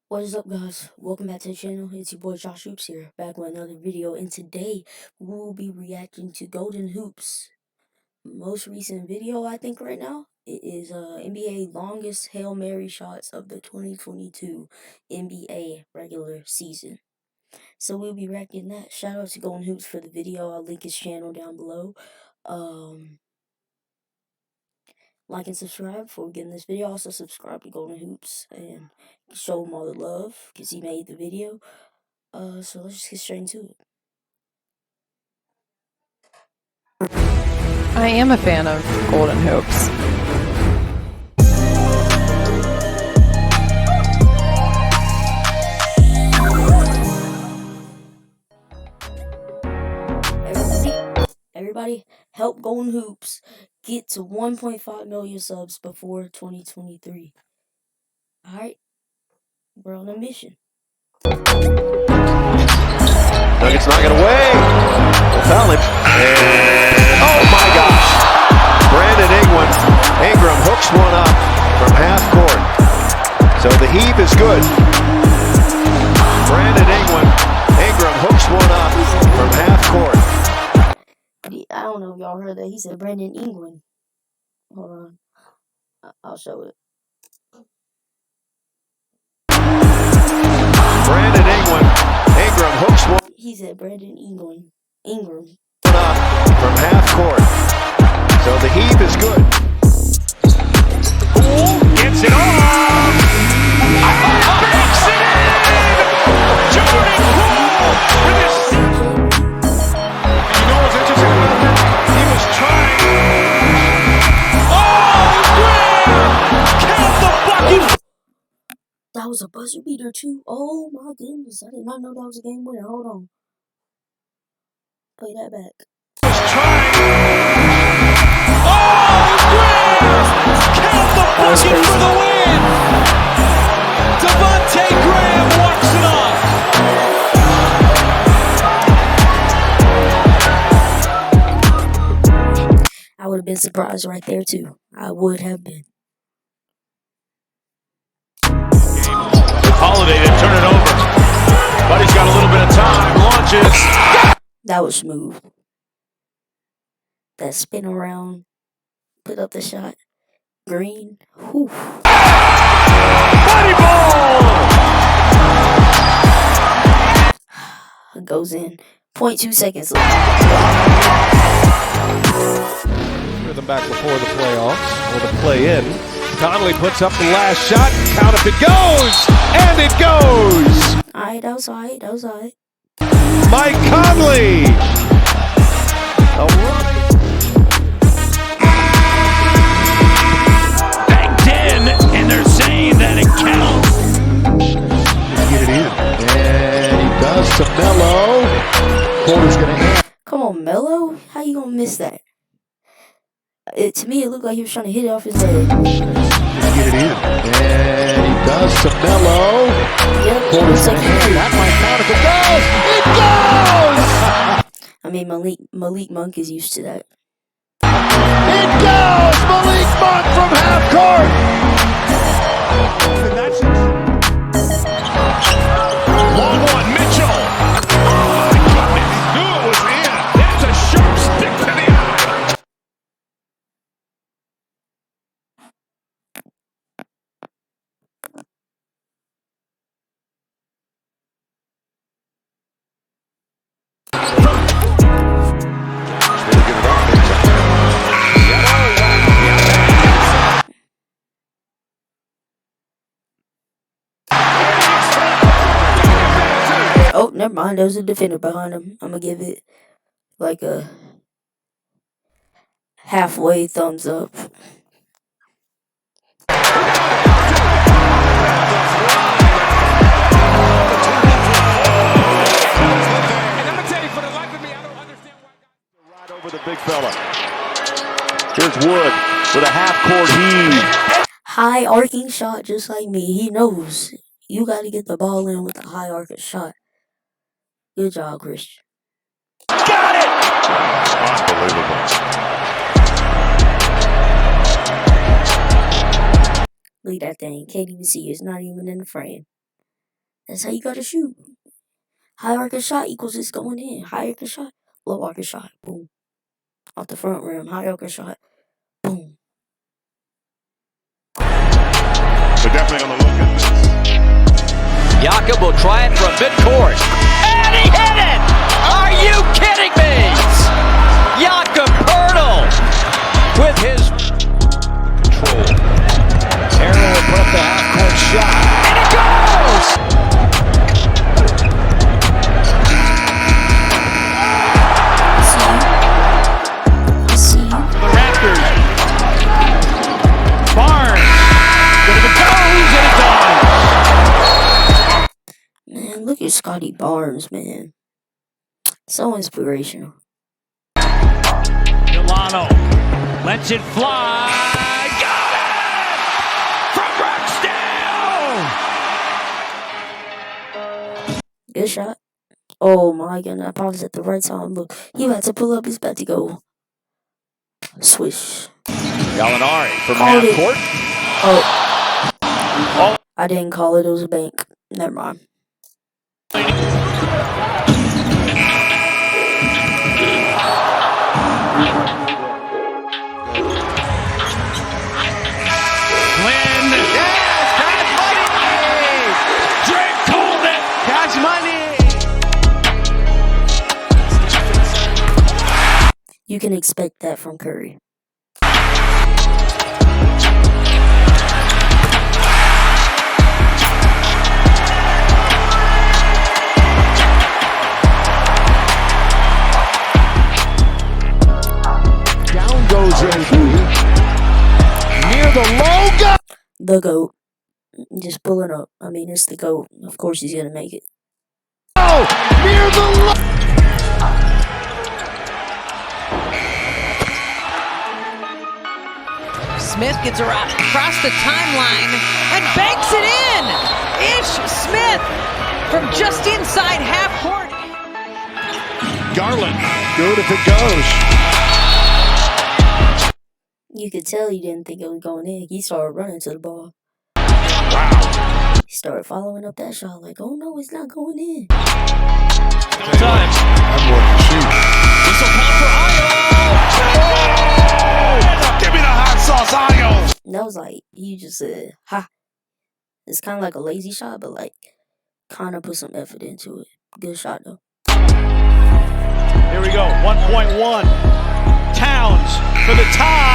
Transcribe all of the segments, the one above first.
What is up, guys? Welcome back to the channel. It's your boy Josh Hoops here, back with another video, and today we will be reacting to Golden Hoops' most recent video. I think right now it is NBA longest Hail Mary shots of the 2022 NBA regular season. So we'll be reacting that. Shout out to Golden Hoops for the video. I'll link his channel down below. Like and subscribe before we get in this video. Also subscribe to Golden Hoops and show him all the love because he made the video. So let's just get straight into it. I am a fan of Golden Hoops. Everybody help Golden Hoops get to 1.5 million subs before 2023. Alright, we're on a mission. Nuggets knock it away. We'll foul him. And oh my gosh. Brandon Ingram hooks one up from half court. So the heave is good. Brandon Ingram hooks one up from half court. I don't know if y'all heard that. He said Brandon Ingram. Hold on. I'll show it. Brandon Ingram hooks one. He said Brandon Ingram. Up from half court. So the heave is good. Poole gets it off. Bakes it in. Jordan Poole with his. And you know what's interesting about that? He was trying. Oh, count the bucket. That was a buzzer beater too. Oh my goodness. I did not know that was a game winner. Hold on. Play that back. Count the bucket for the win! Devontae Graham walks it off! I would have been surprised right there too. I would have been. Holiday to turn it over. But he's got a little bit of time. Launches. That was smooth. That spin around. Put up the shot. Green. Whew. Body ball! Goes in. 0.2 seconds left. Rhythm back before the playoffs, or the play-in. Conley puts up the last shot. Count if it goes! And it goes! Alright, that was alright. Mike Conley! Banked in, and they're saying that it counts. Get it in. And he does to Melo. Porter's going to hit. Come on, Melo. How you gonna miss that? To me, it looked like he was trying to hit it off his leg. Get it in. And he does to Melo. Yep, Porter's looks going like to he hit. That might count if it goes! It goes! I mean, Malik Monk is used to that. It goes! Malik Monk from half court! Long one, Mitchell. Oh my goodness. Knew it was in. That's a sharp stick to the eye. Oh, never mind. There was a defender behind him. I'm gonna give it like a halfway thumbs up. Right over the big fella. Here's Wood with a half-court heave. High arcing shot, just like me. He knows you got to get the ball in with a high arcing shot. Good job, Christian. Got it! Unbelievable. Look at that thing. Can't even see it. It's not even in the frame. That's how you gotta shoot. High arc of shot equals it's going in. High arc of shot, low arc of shot. Boom. Off the front rim. High arc of shot. Boom. So definitely on the look at this. Jakob will try it from midcourt. And he hit it! Are you kidding me? Jakob Poeltl with his Control. Harrell will put up the half-court shot. and it goes! See you. For the Raptors. Barnes. But if it goes, and it does. Man, look at Scotty Barnes, man. So inspirational. Milano lets it fly. Got it! From Rexdale! Good shot. Oh my goodness, I paused at the right time. Look, he had to pull up. He's about to go. Swish. Gallinari from Called it. half-court. Oh. I didn't call it. It was a bank. Never mind. Flynn. Yes, cash money. Drake called it. Cash money. You can expect that from Curry. Down goes in. Near the logo. The GOAT. Just pulling up. I mean, it's the GOAT. Of course he's gonna make it. Near the logo. Smith gets around across the timeline and banks it in. Ish Smith from just inside half court. Garland. Good if it goes. You could tell he didn't think it was going in. He started running to the ball. Wow. He started following up that shot like, oh no, it's not going in. Time. This will count for Ayo. Oh! Give me the hot sauce, Ayo. And that was like, he just said, ha. It's kind of like a lazy shot, but like, kind of put some effort into it. Good shot though. Here we go. 1.1. Towns for the tie.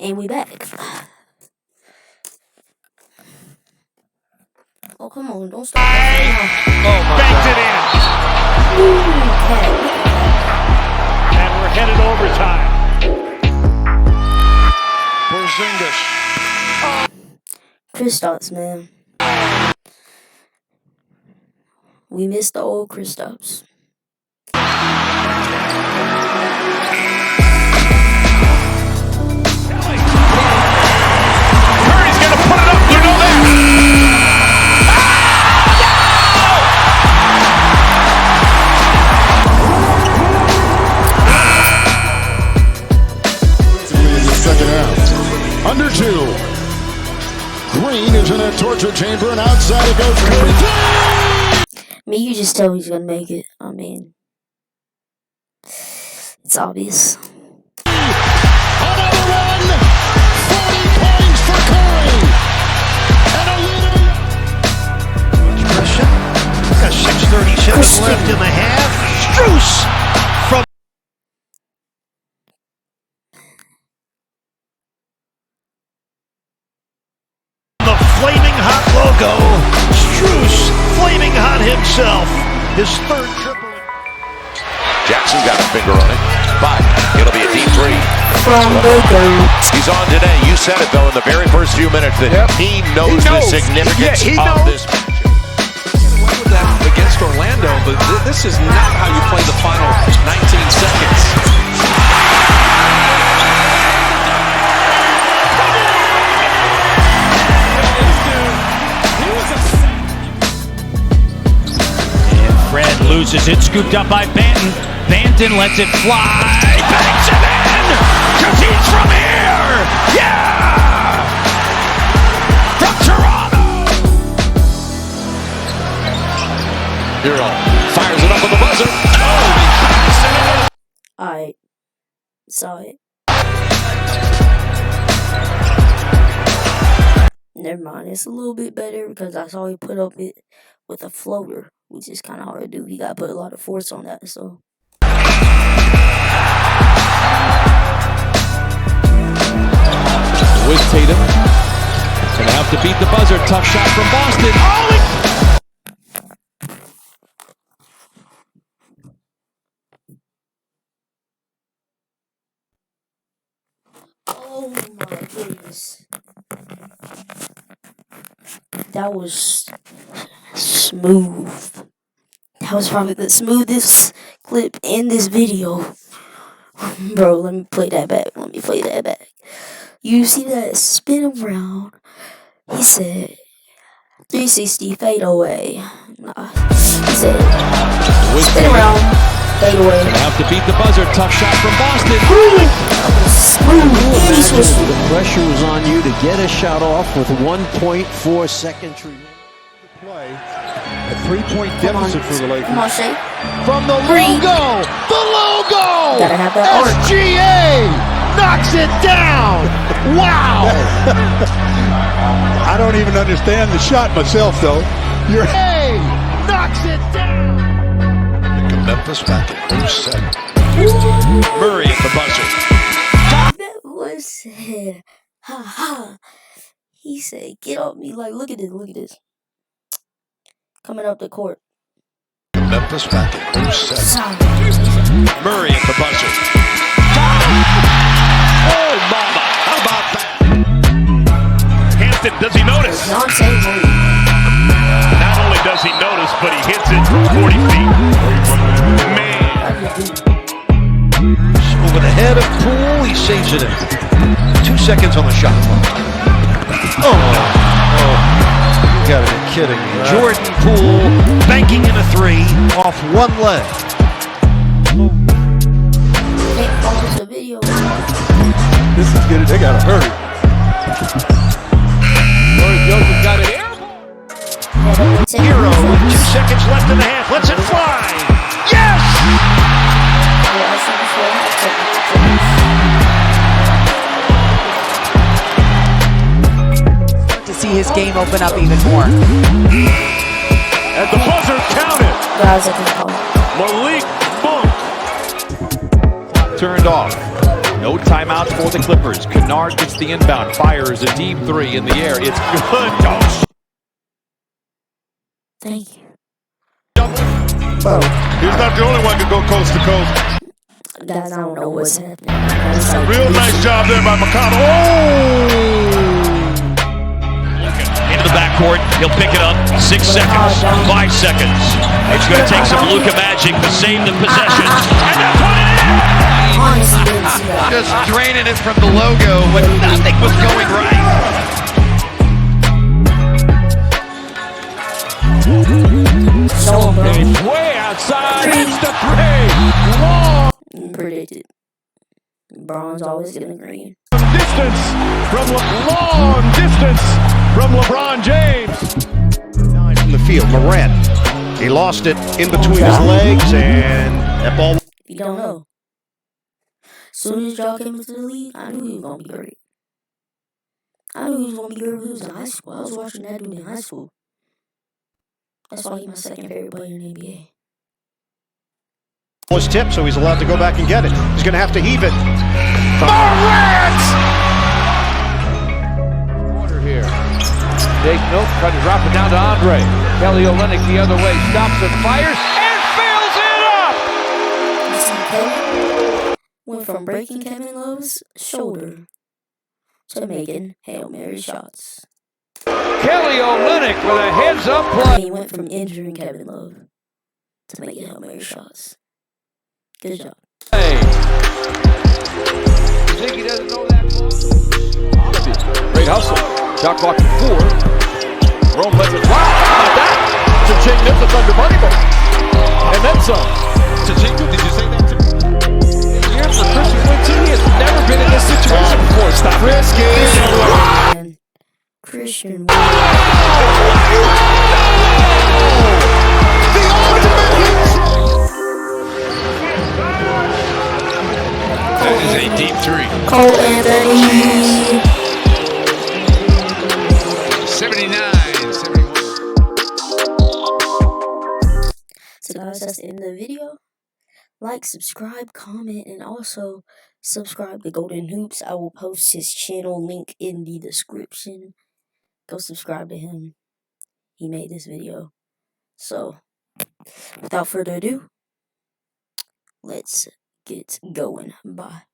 And we back. Oh, come on. Don't stop. Banked it in. And we're headed overtime. Porzingis. Kristaps, man. We missed the old Kristaps. Curry's gonna put it up. You know that. In the second half. Under 2. Green is in that torture chamber, and outside it goes Curry. I mean, you just tell he's gonna make it. I mean, It's obvious. Another one! 40 points for Curry! And a lead of Christian. Got 6:37 left in the half. Strus from the flaming hot logo. Strus, flaming hot himself. His third triple. Jackson got a finger on it, but it'll be a deep three. From the goat. He's on today. You said it, though, in the very first few minutes that he knows the significance of this match. With that against Orlando, but this is not how you play the final 19 seconds. And Fred loses it, scooped up by Banton. Banton lets it fly. Banks it in! 'Cause he's from here! Yeah! From Toronto! Hero fires it up on the buzzer. Alright. Saw it. Never mind. It's a little bit better because I saw he put up it with a floater, which is kind of hard to do. He got to put a lot of force on that, so. With Tatum. Gonna have to beat the buzzer. Tough shot from Boston. Oh my goodness. That was smooth. That was probably the smoothest clip in this video. Bro, let me play that back. You see that spin around? He said 360 fade away. Nah. He said spin around, fade away. Gonna have to beat the buzzer. Tough shot from Boston. The pressure was on you to get a shot off with 1.4 seconds remaining to play. A 3-point deficit for the Lakers. Come on, Shay. From the logo! The logo! Gotta have that arc. SGA knocks it down! Wow! I don't even understand the shot myself, though. You're Hey! Knocks it down! Memphis back at 07. Murray at the buzzer. That was said, ha ha. He said, get off me. Like, look at this. Coming up the court. Memphis back at 07. Murray at the buzzer. Oh, mama. How about that? Hampton, does he notice? Dejounte Murray. Not only does he notice, but he hits it from 40 feet. Man. Over the head of Poole, he saves it in. 2 seconds on the shot clock. Oh, you gotta be kidding me. Jordan Poole banking in a three off one leg. Can't pause the video. This is good. They gotta hurry. Jokic got it air. Hero with 2 seconds left in the half. Lets it fly. Yes! To see his game open up even more. At the buzzer, count it. Guys, I can call. Malik Monk. Turned off. No timeouts for the Clippers. Kennard gets the inbound, fires a deep three in the air. It's good. Oh. Thank you. He's not the only one to go coast to coast. Guys, I don't know what's happening. Real nice job there by McConnell. Into the backcourt. He'll pick it up. 6 seconds. 5 seconds. It's going to take some Luka magic to save the possession. And they'll put it in! Honestly, didn't see that. Just draining it from the logo when nothing was going right. Show him, bro. Way outside. It's the three. Predicted. Bron's always getting green. Distance from long distance from LeBron James. From the field, Morant. He lost it in between his legs, and that ball. You don't know. soon as Ja came into the league, I knew he was gonna be great. I knew he was gonna be great when he was in high school. I was watching that dude in high school. That's why he's my second favorite player in the NBA. Was tipped, so he's allowed to go back and get it. He's going to have to heave it. Morant! Corner here. Jake Note trying to drop it down to Andre. Kelly Olynyk the other way. Stops and fires and fills it up! You see Kelly went from breaking Kevin Love's shoulder to making Hail Mary shots. Kelly Olynyk with a heads-up play. He went from injuring Kevin Love to making Hail Mary shots. Good job. Hey. You think he doesn't know that? Great hustle. Shot clock at 4. Rome lets it fly. How about that? Chaching misses under Moneyball. And then some. Chaching, did you say that too? Here for Christian Wood, too. He has never been in this situation before. Stop Risky. And Christian Wood. The ultimate hit. That is a deep three. Cole Anthony. 79, 71. So guys, that's the end of the video. Like, subscribe, comment, and also subscribe to Golden Hoops. I will post his channel link in the description. Go subscribe to him. He made this video. So, without further ado, let's get going. Bye.